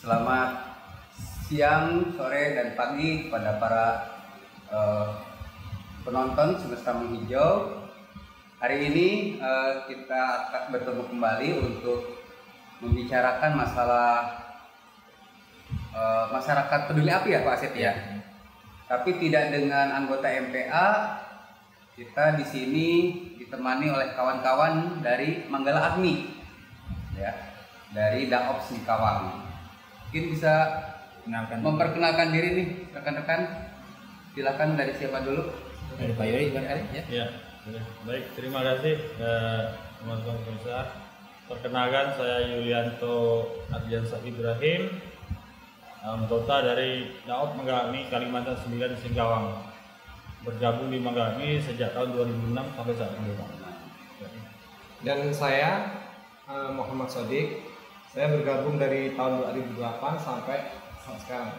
Selamat siang, sore, dan pagi kepada para penonton Semesta Menghijau. Hari ini kita akan bertemu kembali untuk membicarakan masalah masyarakat peduli api ya Pak Asep ya. Tapi tidak dengan anggota MPA. Kita di sini ditemani oleh kawan-kawan dari Manggala Agni, ya, dari Daop Singkawang. Mungkin bisa memperkenalkan diri nih rekan-rekan. Silakan, dari siapa dulu? Dari Pak Yuri barangkali ya. Ya, baik, terima kasih teman-teman pemirsa. Perkenalkan, saya Yulianto Ardiansyah Ibrahim, anggota dari Daop Manggala Agni Kalimantan 9 Singkawang. Bergabung di Manggala Agni sejak tahun 2006 sampai saat ini. Dan saya Muhammad Sodik. Saya bergabung dari tahun 2008 sampai sekarang.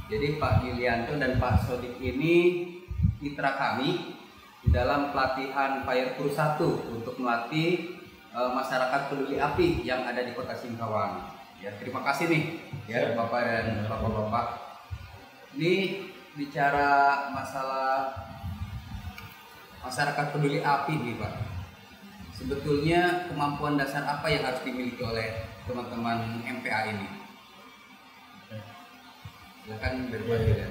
Jadi Pak Yulianto dan Pak Sodik ini mitra kami di dalam pelatihan Fire Crew 1 untuk melatih masyarakat peduli api yang ada di Kota Singkawang. Ya, terima kasih nih ya Bapak dan Bapak-bapak. Ini bicara masalah masyarakat peduli api nih Pak. Sebetulnya kemampuan dasar apa yang harus dimiliki oleh teman-teman MPA ini? Silakan berbagi.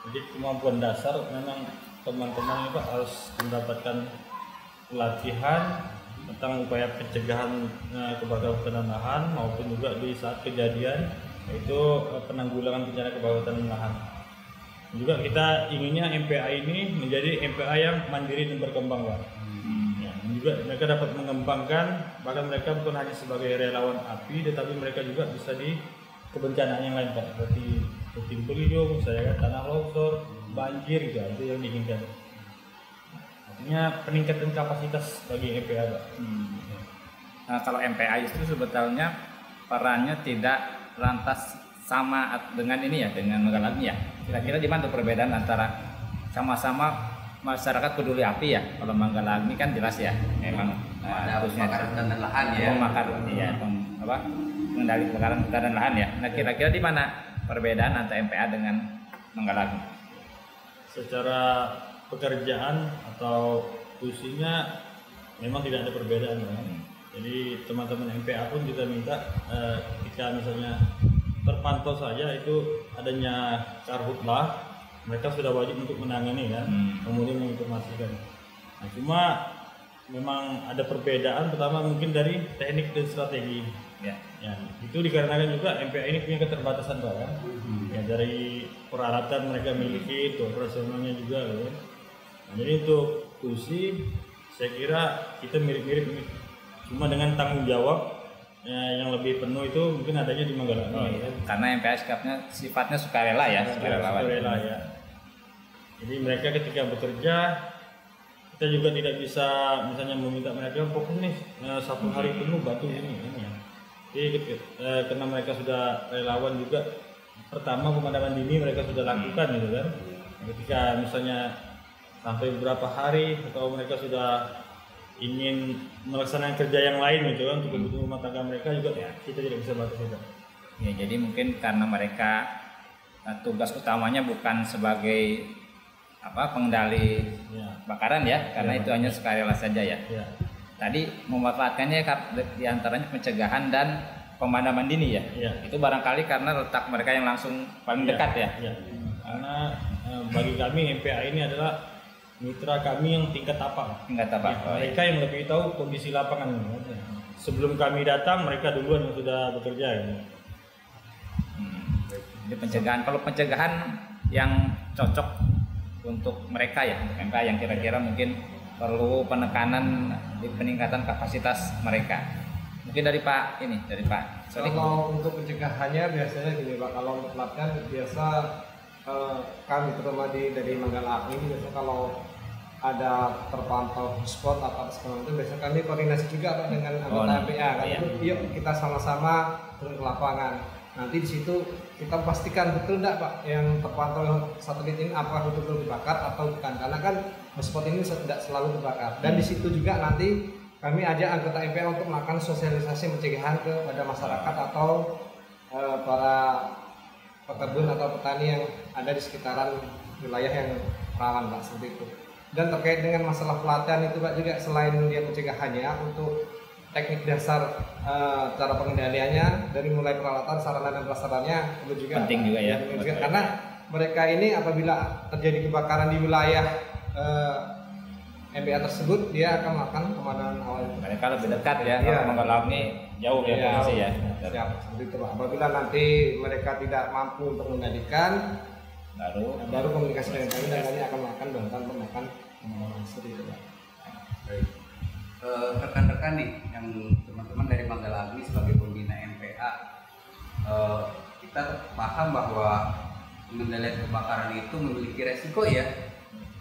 Jadi kemampuan dasar memang teman-teman itu harus mendapatkan pelatihan tentang upaya pencegahan kebakaran hutan dan lahan maupun juga di saat kejadian, yaitu penanggulangan bencana kebakaran lahan. Juga kita inginnya MPA ini menjadi MPA yang mandiri dan berkembang, Pak. Ya, dan juga mereka dapat mengembangkan, bahkan mereka bukan hanya sebagai relawan api, tetapi mereka juga bisa di kebencanaan yang lain, Pak, seperti puting beliung, misalnya tanah longsor, banjir, gitu, itu yang diinginkan. Artinya peningkatan kapasitas bagi MPA, Pak. Nah, kalau MPA itu sebetulnya perannya tidak lantas sama dengan ini ya, dengan Manggala Agni ya. Kira-kira di mana tuh perbedaan antara sama-sama masyarakat peduli api ya? Kalau Manggala Agni kan jelas ya, memang Ada kebakaran hutan dan lahan ya. Mengendali kebakaran hutan dan lahan ya. Nah, kira-kira di mana perbedaan antara MPA dengan Manggala Agni? Secara pekerjaan atau fungsinya memang tidak ada perbedaan, Pak. Jadi teman-teman MPA pun kita minta ketika misalnya terpantau saja itu adanya karhutlah, mereka sudah wajib untuk menangani kan, kemudian menginformasikan. Nah, cuma memang ada perbedaan, pertama mungkin dari teknik dan strategi. Ya, itu dikarenakan juga MPA ini punya keterbatasan, Pak, kan? Ya, dari peralatan mereka miliki, itu operasionalnya juga, kan? Nah, jadi untuk fungsi saya kira kita mirip-mirip, cuma dengan tanggung jawab yang lebih penuh itu mungkin adanya di Manggala Agni. Karena MPA sifatnya sukarela ya, sukarela ya. Jadi mereka ketika bekerja, kita juga tidak bisa misalnya meminta mereka fokus nih satu hari penuh bantu ini ya. Jadi karena mereka sudah relawan juga, pertama pemadaman dini mereka sudah lakukan gitu kan. Ketika misalnya sampai beberapa hari atau mereka sudah ingin melaksanakan kerja yang lain gitu kan, untuk kebutuhan rumah tangga mereka juga ya, kita tidak bisa batasi itu. Ya, jadi mungkin karena mereka tugas utamanya bukan sebagai pengendali kebakaran ya, karena itu hanya sukarela saja ya. Tadi memanfaatkannya diantaranya pencegahan dan pemadaman dini ya. Itu barangkali karena letak mereka yang langsung paling dekat ya. Karena bagi kami MPA ini adalah mitra kami yang tingkat tapak. Mereka yang lebih tahu kondisi lapangan. Sebelum kami datang, mereka duluan yang sudah bekerja. Jadi pencegahan, kalau pencegahan yang cocok untuk mereka ya, untuk MPA yang kira-kira mungkin perlu penekanan di peningkatan kapasitas mereka. Mungkin dari Pak Sodik. Kalau untuk pencegahannya biasanya gini Pak, kalau untuk pelatihan biasa kami terutama dari Manggala Agni biasanya kalau ada terpantau spot atau segala itu biasanya kami koordinasi juga Pak dengan anggota MPA kan. Yuk kita sama-sama turun ke lapangan. Nanti di situ kita pastikan betul enggak Pak yang terpantau satelit ini apakah betul-betul dibakar atau bukan, karena kan spot ini tidak selalu terbakar. Dan di situ juga nanti kami ajak anggota MPA untuk melakukan sosialisasi pencegahan kepada masyarakat atau para pekebun atau petani yang ada di sekitaran wilayah yang rawan, Pak, seperti itu. Dan terkait dengan masalah pelatihan itu, Pak, juga selain dia pencegahannya, untuk teknik dasar cara pengendaliannya dari mulai peralatan, sarana dan prasarannya perlu juga penting juga ya. Karena mereka ini apabila terjadi kebakaran di wilayah MPA tersebut, dia akan melakukan pemadaman awal. Mereka lebih dekat ya, Iya. kalau mengalami jauh ya posisi ya. Siap, seperti itu, Pak. Apabila nanti mereka tidak mampu untuk mengendalikan, baru komunikasi dengan kami dan kami akan melakukan bantuan penakan pemadaman seperti itu, Pak. Baik. Rekan-rekan nih, yang teman-teman dari Manggala Agni sebagai pembina MPA, kita paham bahwa pengendalian kebakaran itu memiliki resiko ya.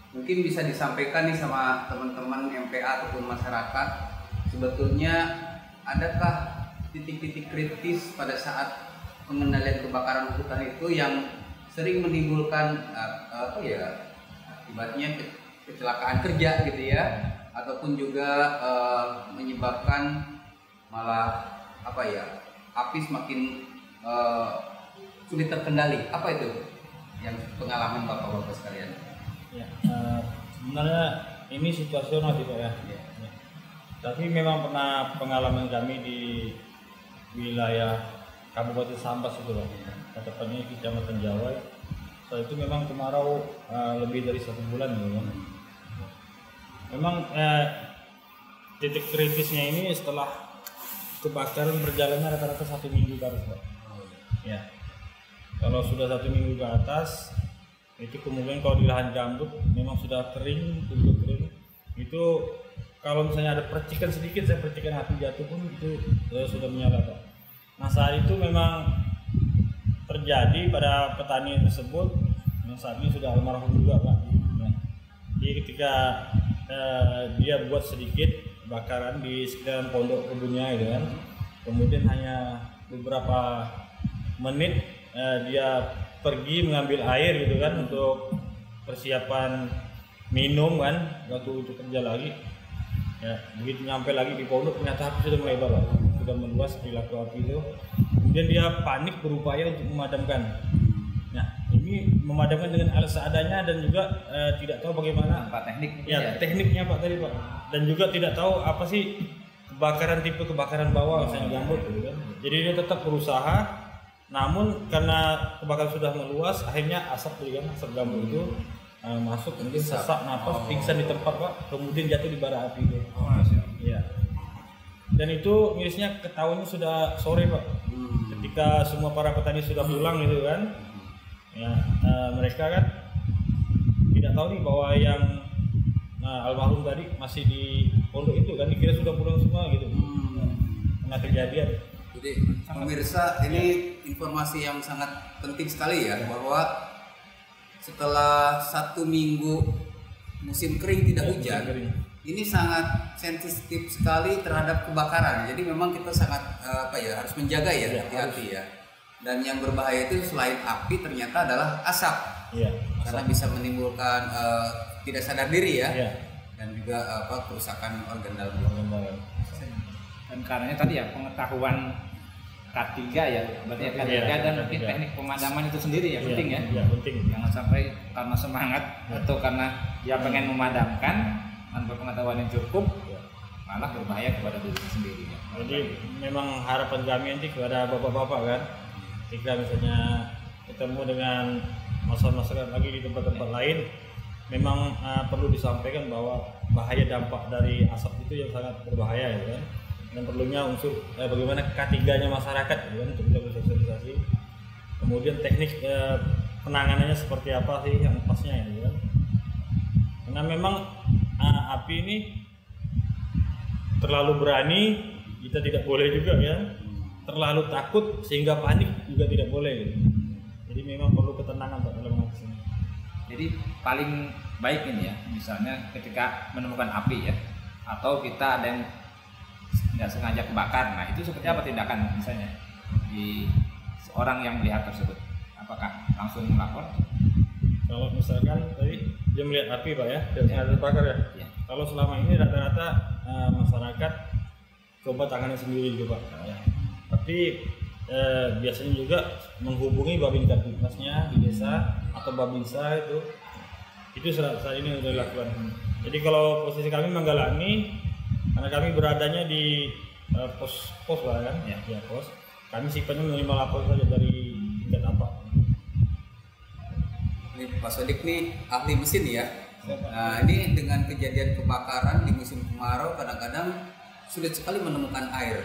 Mungkin bisa disampaikan nih sama teman-teman MPA ataupun masyarakat, sebetulnya adakah titik-titik kritis pada saat pengendalian kebakaran hutan itu yang sering menimbulkan akibatnya kecelakaan kerja gitu ya, ataupun juga menyebabkan malah api semakin sulit terkendali. Apa itu yang pengalaman bapak-bapak sekalian? Ya, sebenarnya ini situasional sih, Pak ya. Tapi memang pernah pengalaman kami di wilayah Kabupaten Sambas itu, Pak. Tepatnya di Kecamatan Jawa. Saat itu memang kemarau lebih dari 1 bulan gitu kan. Memang titik kritisnya ini setelah kebakaran berjalannya rata-rata 1 minggu ke atas, Pak. Ya. Kalau sudah 1 minggu ke atas, itu kemudian kalau di lahan gambut memang sudah kering, itu kalau misalnya ada percikan sedikit, percikan api jatuh pun itu sudah menyala, Pak. Nah, saat itu memang terjadi pada petani tersebut yang saat ini sudah almarhum juga, Pak. Nah, jadi ketika dia buat sedikit kebakaran di sekitar pondok kebunnya gitu kan, kemudian hanya beberapa menit dia pergi mengambil air gitu kan untuk persiapan minum kan, waktu untuk kerja lagi ya. Begitu nyampe lagi di pondok ternyata api sudah melebar, sudah meluas perilaku api itu. Kemudian dia panik berupaya untuk memadamkan. Nah, ini memadamkan dengan alat seadanya dan juga tidak tahu bagaimana teknik ya, tekniknya, Pak, tadi, Pak. Dan juga tidak tahu apa sih kebakaran, tipe kebakaran bawah misalnya gambut gitu kan. Jadi dia tetap berusaha. Namun karena kebakaran sudah meluas, akhirnya asap gambut itu masuk, mungkin sesak napas, pingsan di tempat, Pak, kemudian jatuh di bara api itu. Ya. Dan itu mirisnya ketahuannya sudah sore, Pak. Ketika semua para petani sudah pulang gitu kan, ya mereka kan tidak tahu nih bahwa yang almarhum tadi masih di pondok itu kan, dikira sudah pulang semua gitu. Karena kejadian. Jadi pemirsa, ini informasi yang sangat penting sekali ya, bahwa setelah 1 minggu musim kering tidak hujan, ini sangat sensitif sekali terhadap kebakaran. Jadi memang kita sangat harus menjaga ya, hati-hati ya. Dan yang berbahaya itu selain api ternyata adalah asap, karena bisa menimbulkan tidak sadar diri ya, dan juga kerusakan organ dalam tubuh. Dan karenanya tadi ya pengetahuan K3 ya, berarti K3 dan mungkin teknik pemadaman itu sendiri ya penting ya. Ya, penting. Jangan sampai karena semangat atau karena dia pengen memadamkan tanpa pengetahuan yang cukup, malah berbahaya kepada diri sendiri ya. Jadi memang harapan kami nanti kepada bapak-bapak kan, jika misalnya ketemu dengan masyarakat lagi di tempat-tempat lain, memang perlu disampaikan bahwa bahaya dampak dari asap itu yang sangat berbahaya ya kan. Dan perlunya unsur bagaimana K3-nya masyarakat gitu kan, untuk kita bersosialisasi. Kemudian teknik penanganannya seperti apa sih yang pasnya gitu kan. Karena memang api ini terlalu berani kita tidak boleh juga ya. Terlalu takut sehingga panik juga tidak boleh gitu. Jadi memang perlu ketenangan Pak dalam mengatasi. Jadi paling baik ini ya, misalnya ketika menemukan api ya, atau kita ada yang tidak sengaja kebakar, nah itu seperti apa tindakan misalnya di seorang yang melihat tersebut? Apakah langsung melapor? Kalau misalkan tadi dia melihat api Pak ya, dan sengaja terbakar ya. Kalau selama ini rata-rata masyarakat coba tangani sendiri gitu Pak. Ya. Tapi biasanya juga menghubungi Babin Kamtipmasnya di desa atau Babinsa itu saat ini sudah dilakukan. Jadi kalau posisi kami Manggalani, karena kami beradanya di pos lah kan, ya pos. Kami sifatnya menerima lapor saja dari tingkat apa. Ini Pak Sodik nih ahli mesin ya. Nah ini dengan kejadian kebakaran di musim kemarau kadang-kadang sulit sekali menemukan air.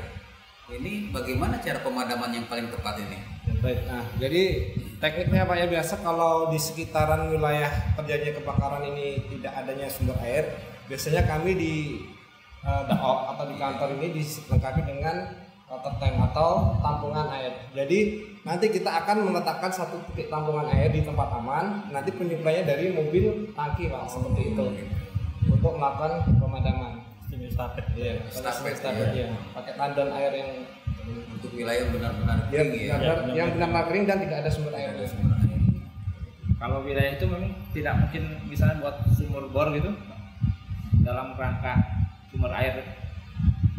Ini bagaimana cara pemadaman yang paling tepat ini? Baik, nah jadi tekniknya Pak ya, biasa kalau di sekitaran wilayah terjadinya kebakaran ini tidak adanya sumber air, biasanya kami di Daop atau di kantor ini dilengkapi dengan water tank atau tampungan air. Jadi nanti kita akan meletakkan satu titik tampungan air di tempat aman, nanti penyuplainya dari mobil tangki Pak, seperti itu untuk melakukan pemadaman. Estafet, ya. Pakai tandon air yang untuk wilayah benar-benar kering yang benar-benar kering dan tidak ada sumber air. Kalau wilayah itu memang tidak mungkin misalnya buat sumur bor gitu dalam rangka sumber air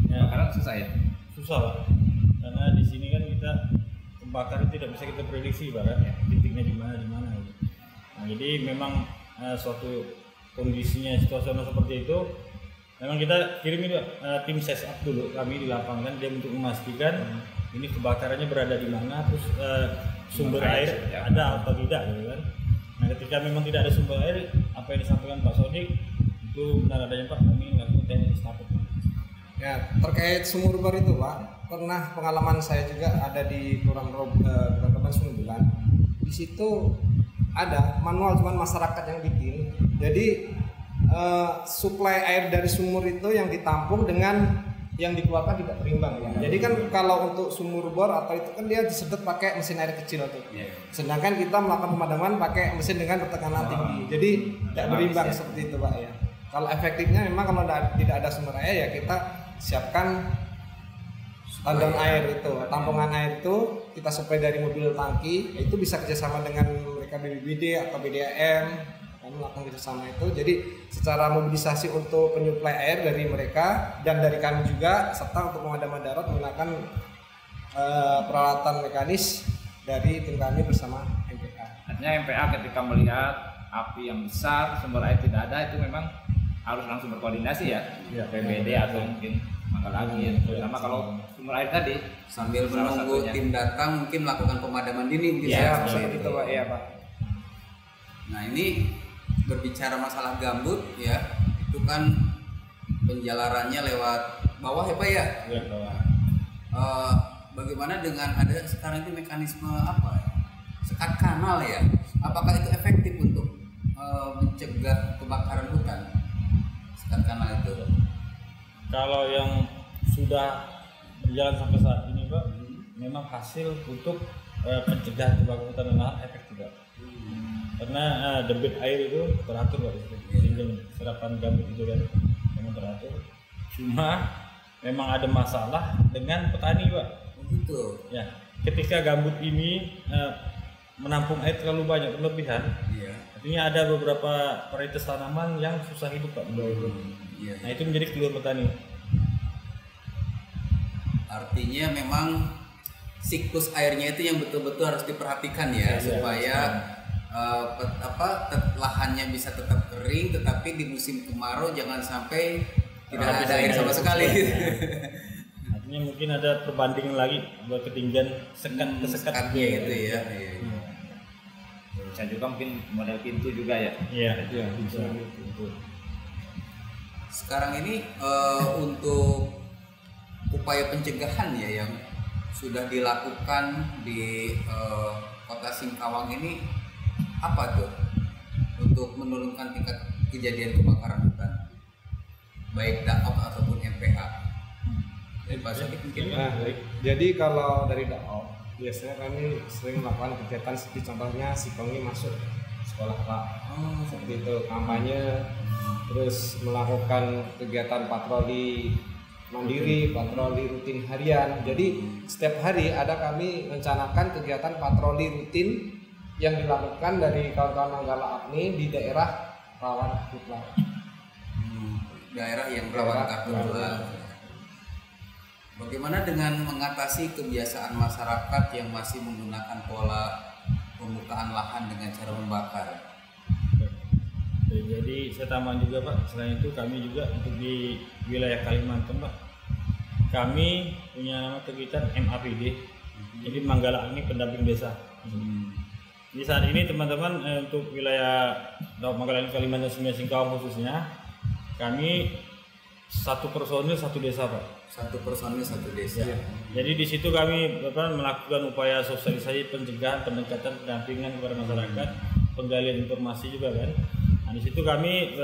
karena susah ya. Susah Pak, karena di sini kan kita kebakaran tidak bisa kita prediksi Pak kan, titiknya di mana gitu. Nah, jadi memang suatu kondisinya situasional seperti itu. Memang kita kirimin tim setup dulu kami di lapangan dia untuk memastikan ini kebakarannya berada di mana, terus sumber air ada atau tidak gitu kan. Nah ketika memang tidak ada sumber air, apa yang disampaikan Pak Sodik itu benar adanya Pak, kami lakukan teknik estafet. Ya terkait sumur bor itu Pak, pernah pengalaman saya juga ada di Kelurahan Sungai Bulan. Di situ ada manual, cuman masyarakat yang bikin. Jadi suplai air dari sumur itu yang ditampung dengan yang dikeluarkan tidak berimbang ya. Jadi kan kalau untuk sumur bor atau itu kan dia disedot pakai mesin air kecil tuh. Sedangkan kita melakukan pemadaman pakai mesin dengan tekanan tinggi. Jadi tidak berimbang seperti itu Pak ya. Kalau efektifnya memang kalau tidak ada sumber air ya kita siapkan tandon air itu, tampungan air itu kita suplai dari mobil tangki. Itu bisa kerjasama dengan mereka BPBD atau BDAM. Kami melakukan kerjasama itu, jadi secara mobilisasi untuk penyuplai air dari mereka dan dari kami juga, serta untuk pemadaman darurat menggunakan peralatan mekanis dari tim kami bersama MPA. Artinya MPA ketika melihat api yang besar, sumber air tidak ada, itu memang harus langsung berkoordinasi ya, PBD atau mungkin Manggalani, terutama kalau sumber air tadi. Sambil menunggu tim datang, mungkin melakukan pemadaman dini mungkin seperti itu Pak. Iya Pak. Nah ini berbicara masalah gambut ya, itu kan penjalarannya lewat bawah ya Pak ya? Iya bawah. Bagaimana dengan ada sekarang itu mekanisme apa? Sekat kanal ya? Apakah itu efektif untuk mencegah kebakaran hutan? Sekat kanal itu? Kalau yang sudah berjalan sampai saat ini Pak, memang hasil untuk pencegahan kebakaran hutan dan lahan efektif Pak. Karena debit air itu teratur Pak, sehingga serapan gambut itu kan memang teratur. Cuma memang ada masalah dengan petani Pak. Begitu. Ya, ketika gambut ini menampung air terlalu banyak berlebihan, artinya ada beberapa varietas tanaman yang susah hidup Pak. Nah itu menjadi keluhan petani. Artinya memang siklus airnya itu yang betul-betul harus diperhatikan ya, supaya lahannya bisa tetap kering, tetapi di musim kemarau jangan sampai tidak ada air sama sekali. Artinya mungkin ada perbandingan lagi buat ketinggian sekatnya itu ya. Bisa juga mungkin model pintu juga ya. Iya, bisa. Sekarang ini untuk upaya pencegahan ya yang sudah dilakukan di Kota Singkawang ini apa tuh untuk menurunkan tingkat kejadian kebakaran hutan baik Daop ataupun MPA? Jadi kalau dari Daop biasanya kami sering melakukan kegiatan seperti contohnya Sikongi masuk sekolah Pak, seperti itu kampanye, terus melakukan kegiatan patroli mandiri, patroli rutin harian. Jadi setiap hari ada kami rencanakan kegiatan patroli rutin yang dilakukan dari kawan-kawan Manggala Agni di daerah rawan hutan. daerah yang rawan karhutla. Bagaimana dengan mengatasi kebiasaan masyarakat yang masih menggunakan pola pembukaan lahan dengan cara membakar? Jadi saya tambahkan juga Pak, selain itu kami juga untuk di wilayah Kalimantan Pak, kami punya nama kegiatan MAPD, jadi Manggala Agni Pendamping Desa. Di saat ini teman-teman untuk wilayah Manggala Agni Kalimantan Singkawang khususnya, kami satu personil satu desa Pak. Satu personil satu desa. Ya. Jadi di situ kami melakukan upaya sosialisasi, pencegahan, pendekatan, pendampingan kepada masyarakat, penggalian informasi juga kan. Nah, di situ kami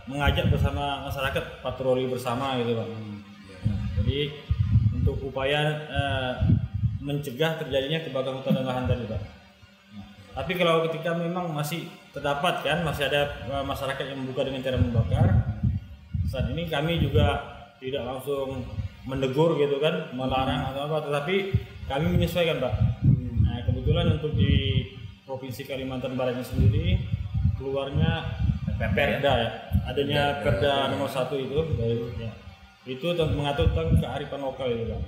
mengajak bersama masyarakat patroli bersama gitu Pak. Nah, jadi untuk upaya mencegah terjadinya kebakaran hutan dan lahan tadi Pak. Nah, tapi kalau ketika memang masih terdapat kan, masih ada masyarakat yang membuka dengan cara membakar, saat ini kami juga tidak langsung menegur gitu kan, melarang atau apa, tetapi kami menyesuaikan Pak. Nah, kebetulan untuk di Provinsi Kalimantan Baratnya sendiri keluarnya Perda ya, adanya Perda nomor 1 itu dari ya. Itu mengatur tentang kearifan lokal itu Pak.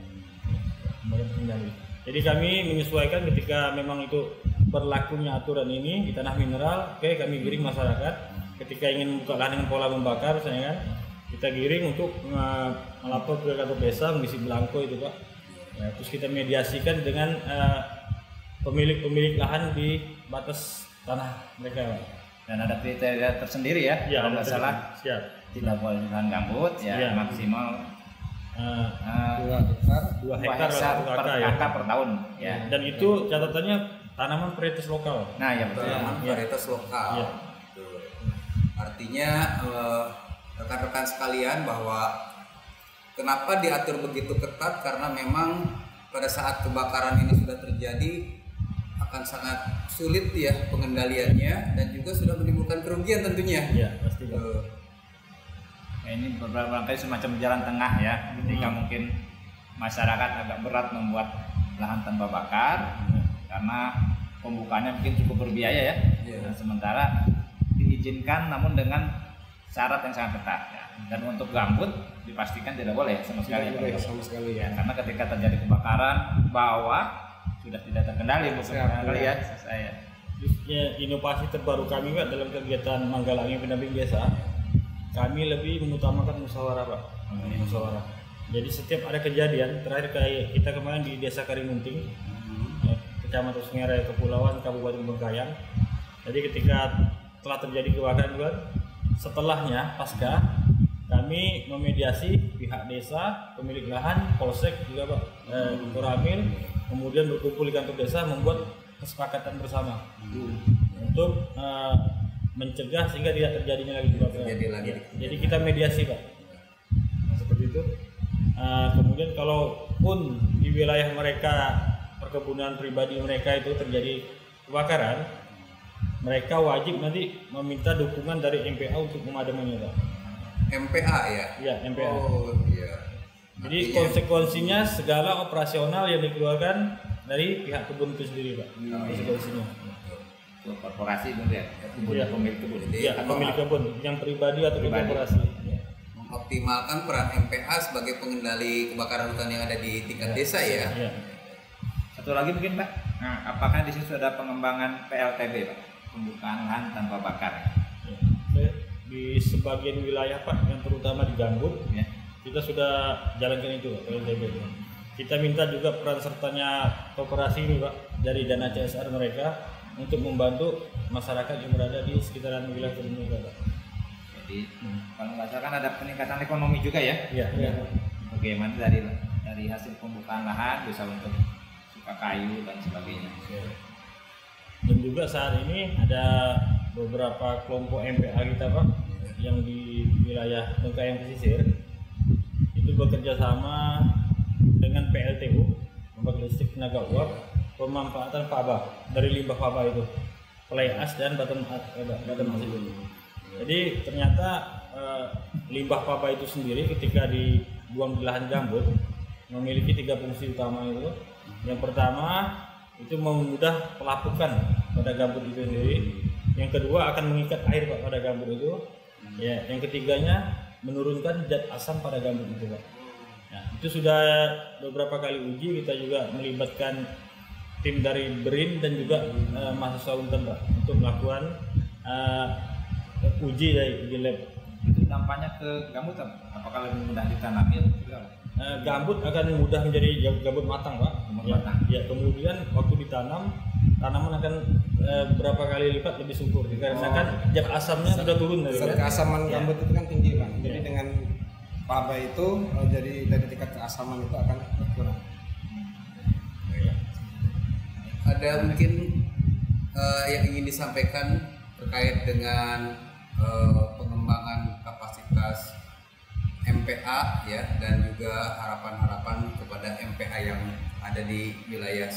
Jadi kami menyesuaikan ketika memang itu berlakunya aturan ini di tanah mineral, oke, kami giring masyarakat ketika ingin membuka lahan dengan pola membakar misalnya kan, kita giring untuk melapor ke kantor desa, mengisi belangko itu Pak. Ya, terus kita mediasikan dengan pemilik lahan di batas tanah mereka Pak. Dan ada kriteria tersendiri ya, Ya, kalau nggak salah siap. tidak boleh lahan gambut ya, Ya. maksimal 2 hektar per kakak per tahun ya. Dan itu catatannya tanaman varietas lokal. Nah ya betul. Tanaman varietas lokal. Ya. Betul. Artinya rekan-rekan sekalian bahwa kenapa diatur begitu ketat, karena memang pada saat kebakaran ini sudah terjadi akan sangat sulit ya pengendaliannya dan juga sudah menimbulkan kerugian tentunya. Iya, pasti. Ya, ini beberapa kali semacam jalan tengah ya, ketika mungkin masyarakat agak berat membuat lahan tanpa bakar karena pembukaannya mungkin cukup berbiaya ya. Nah, sementara diizinkan namun dengan syarat yang sangat ketat ya. Dan untuk gambut dipastikan tidak boleh sama sekali. Tidak boleh sama sekali ya. Karena ketika terjadi kebakaran bawah sudah tidak terkendali kali ya saya. Ya, inovasi terbaru kami Pak dalam kegiatan Manggala Agni Pendamping Desa, kami lebih mengutamakan musyawarah Pak. Musyawarah. Jadi setiap ada kejadian, terakhir kayak kita kemarin di Desa Karimunting, Kecamatan Sungai Raya Kepulauan, Kabupaten Bengkayang. Jadi ketika telah terjadi kebakaran juga, setelahnya pasca kami memediasi pihak desa, pemilik lahan, polsek juga Pak, Koramil, kemudian berkumpul di kantor desa membuat kesepakatan bersama untuk mencegah sehingga tidak terjadinya lagi kebakaran. Jadi kita mediasi Pak. Nah, seperti itu. Kemudian kalaupun di wilayah mereka, perkebunan pribadi mereka itu terjadi kebakaran, mereka wajib nanti meminta dukungan dari MPA untuk memadamkannya Pak. MPA ya? Iya, MPA. Oh iya. Jadi konsekuensinya segala operasional yang dikeluarkan dari pihak kebun itu sendiri Pak. Konsekuensinya. Korporasi itu ya, pemilik kebun. Iya, pemilik kebun yang pribadi atau korporasi. Mengoptimalkan peran MPA sebagai pengendali kebakaran hutan yang ada di tingkat desa ya. Iya. Satu lagi mungkin Pak, nah, apakah di situ ada pengembangan PLTB Pak, pembukaan lahan tanpa bakar? Ya. Di sebagian wilayah Pak, yang terutama di gambut, ya, kita sudah jalankan itu Pak, PLTB. Kita minta juga peran sertanya koperasi ini Pak, dari dana CSR mereka untuk membantu masyarakat yang berada di sekitaran wilayah kebun mereka Pak. Jadi kalau nggak salah kan ada peningkatan ekonomi juga ya? Iya. Ya. Bagaimana dari hasil pembukaan lahan bisa untuk suka kayu dan sebagainya. Ya. Dan juga saat ini ada beberapa kelompok MPA kita Pak yang di wilayah Bengkayang pesisir itu bekerja sama dengan PLTU, Lembaga Listrik Tenaga Uap, pemanfaatan faba dari limbah faba itu, fly ash dan bottom ash itu. Jadi ternyata limbah faba itu sendiri ketika dibuang di lahan gambut memiliki 3 fungsi utama itu. Yang pertama itu memudah pelapukan pada gambut itu sendiri. Yang kedua akan mengikat air Pak pada gambut itu. Ya, yang ketiganya menurunkan zat asam pada gambut itu Pak. Nah, itu sudah beberapa kali uji, kita juga melibatkan tim dari BRIN dan juga mahasiswa Unten Pak untuk melakukan uji lab. Itu dampaknya ke gambut apakah lebih mudah ditanami? Gambut akan mudah menjadi gambut matang Pak. Ya, kemudian waktu ditanam tanaman akan berapa kali lipat lebih subur dikarenakan zat asamnya sudah turun dari keasaman gambut itu kan tinggi Pak. Jadi dengan paba itu jadi dari tingkat keasaman itu akan berkurang. Ada mungkin yang ingin disampaikan terkait dengan pengembangan kapasitas MPA ya, dan juga harapan-harapan kepada MPA yang ada di wilayah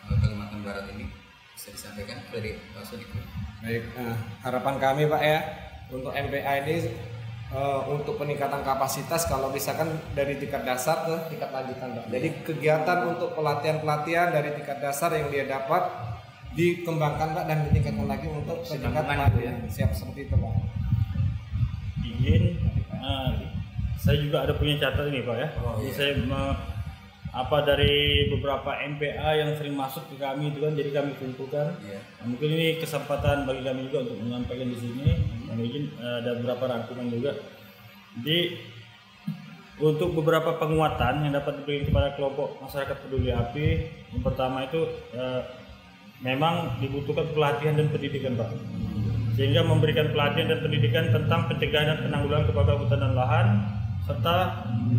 Kalimantan Barat ini bisa disampaikan dari Pak Sudiko. Baik, harapan kami Pak ya untuk MPA ini untuk peningkatan kapasitas kalau misalkan dari tingkat dasar ke tingkat lanjutan Pak. Jadi kegiatan untuk pelatihan dari tingkat dasar yang dia dapat dikembangkan Pak dan ditingkatkan lagi untuk ke tingkat lanjutan. Siap seperti itu Pak. Izin, saya juga ada punya catatan ini Pak ya. Jadi saya dari beberapa MPA yang sering masuk ke kami itu kan, jadi kami kumpulkan. Nah, mungkin ini kesempatan bagi kami juga untuk menyampaikan di sini. Mungkin ada beberapa rangkuman juga. Jadi untuk beberapa penguatan yang dapat diberikan kepada kelompok masyarakat peduli api, yang pertama itu memang dibutuhkan pelatihan dan pendidikan Pak. Sehingga memberikan pelatihan dan pendidikan tentang pencegahan dan penanggulangan kebakaran hutan dan lahan, serta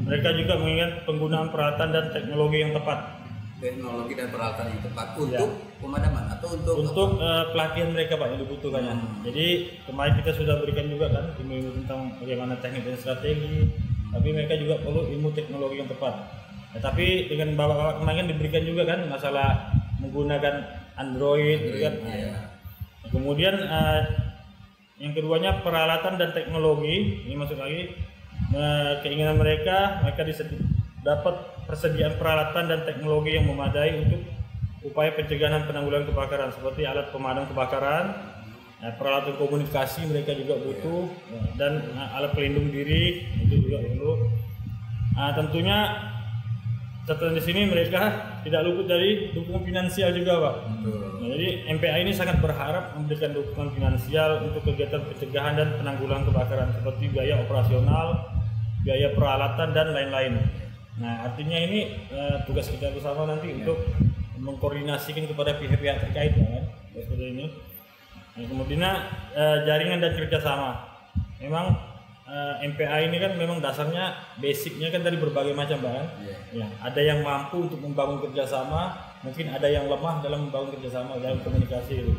mereka juga mengingat penggunaan peralatan dan teknologi yang tepat. Teknologi dan peralatan yang tepat untuk pemadaman atau untuk pelatihan mereka Pak yang dibutuhkannya. Jadi kemarin kita sudah berikan juga kan ilmu tentang bagaimana teknik dan strategi, tapi mereka juga perlu ilmu teknologi yang tepat. Tapi dengan bapak kemarin diberikan juga kan masalah menggunakan Android kan. Kemudian yang keduanya peralatan dan teknologi, ini masuk lagi keinginan mereka dapat persediaan peralatan dan teknologi yang memadai untuk upaya pencegahan penanggulangan kebakaran seperti alat pemadam kebakaran, peralatan komunikasi mereka juga butuh, dan alat pelindung diri itu juga perlu. Tentunya catatan di sini mereka tidak luput dari dukungan finansial juga Pak. Jadi MPA ini sangat berharap memberikan dukungan finansial untuk kegiatan pencegahan dan penanggulangan kebakaran seperti biaya operasional, biaya peralatan dan lain-lain. Nah, artinya ini tugas kita bersama nanti untuk mengkoordinasikan kepada pihak-pihak terkait kan, seperti ini. Nah, kemudian jaringan dan kerjasama. Memang MPA ini kan memang dasarnya basicnya kan dari berbagai macam kan. Ya, ada yang mampu untuk membangun kerjasama, mungkin ada yang lemah dalam membangun kerjasama dalam komunikasi itu.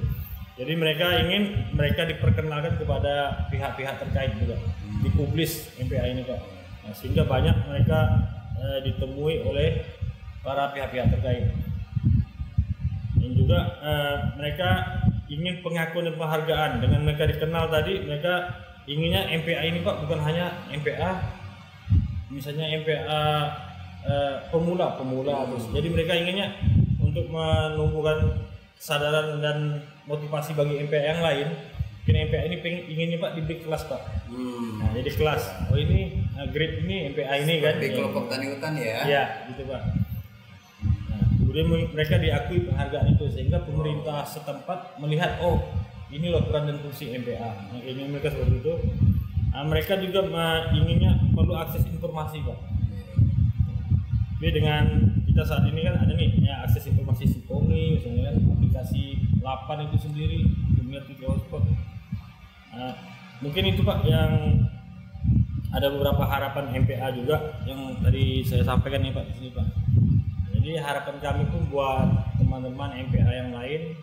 Jadi mereka diperkenalkan kepada pihak-pihak terkait juga, dipublis MPA ini Pak. Nah, sehingga banyak mereka ditemui oleh para pihak-pihak terkait. Dan juga mereka ingin pengakuan dan penghargaan. Dengan mereka dikenal tadi, mereka inginnya MPA ini Pak bukan hanya MPA, misalnya MPA pemula terus. Jadi mereka inginnya untuk menumbuhkan kesadaran dan motivasi bagi MPA yang lain. Mungkin MPA ini inginnya Pak diberi kelas Pak. Nah, jadi kelas. Oh ini grade ini MPA ini kan. Di kelompok tani hutan ya. Iya, gitu Pak. Nah, kemudian mereka diakui penghargaan itu sehingga pemerintah setempat melihat ini loh peran dan fungsi MPA. Nah, ini mereka seperti itu. Mereka juga inginnya perlu akses informasi Pak. Jadi dengan kita saat ini kan ada nih ya akses informasi Sipongi, misalnya kan aplikasi 8 itu sendiri, dunia 3 hotspot. Mungkin itu Pak yang ada beberapa harapan MPA juga yang tadi saya sampaikan nih Pak di sini Pak. Jadi harapan kami pun buat teman-teman MPA yang lain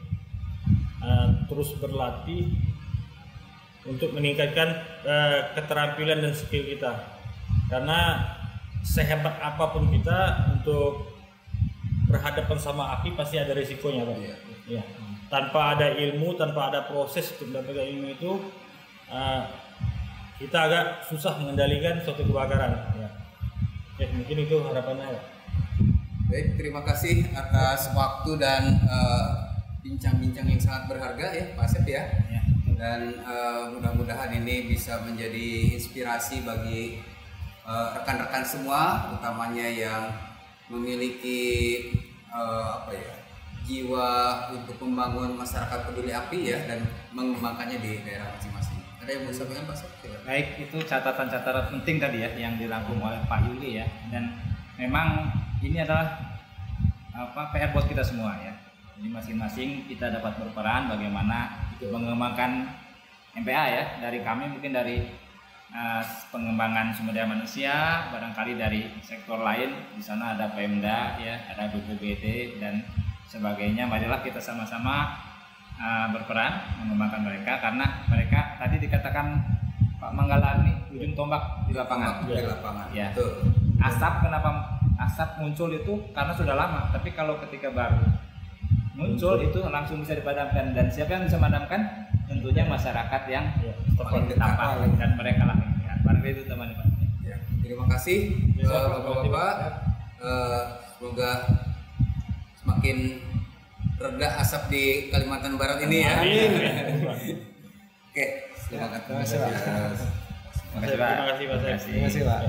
terus berlatih untuk meningkatkan keterampilan dan skill kita, karena sehebat apapun kita untuk berhadapan sama api pasti ada risikonya Pak. Ya. Tanpa ada ilmu, tanpa ada proses untuk mendapatkan ilmu itu kita agak susah mengendalikan suatu kebakaran. Ya. Mungkin itu harapannya Pak. Baik, terima kasih atas waktu dan bincang-bincang yang sangat berharga ya Pak Asep ya. Dan mudah-mudahan ini bisa menjadi inspirasi bagi rekan-rekan semua, utamanya yang memiliki jiwa untuk membangun masyarakat peduli api ya, dan mengembangkannya di daerah masing-masing. Ada yang mau sampaikan Pak Sob? Baik, itu catatan-catatan penting tadi ya yang dirangkum oleh Pak Yuli ya, dan memang ini adalah PR buat kita semua ya. Jadi masing-masing kita dapat berperan bagaimana mengembangkan MPA ya. Dari kami mungkin dari pengembangan sumber daya manusia, barangkali dari sektor lain di sana ada Pemda ya, ada BPBD dan sebagainya. Marilah kita sama-sama berperan mengembangkan mereka, karena mereka tadi dikatakan Pak Manggala ini ujung tombak di lapangan. Di lapangan. Ya. Betul. Asap, kenapa asap muncul itu karena sudah lama, tapi kalau ketika baru muncul itu langsung bisa dipadamkan, dan siapa yang bisa memadamkan? Tentunya masyarakat yang terdampak dan mereka lah. Ya, barangkali itu teman-teman. Ya, terima kasih Bapak-bapak. Semoga semakin reda asap di Kalimantan Barat ini ya. Oke, terima kasih. Terima kasih Pak. Terima kasih Pak. Terima kasih Pak.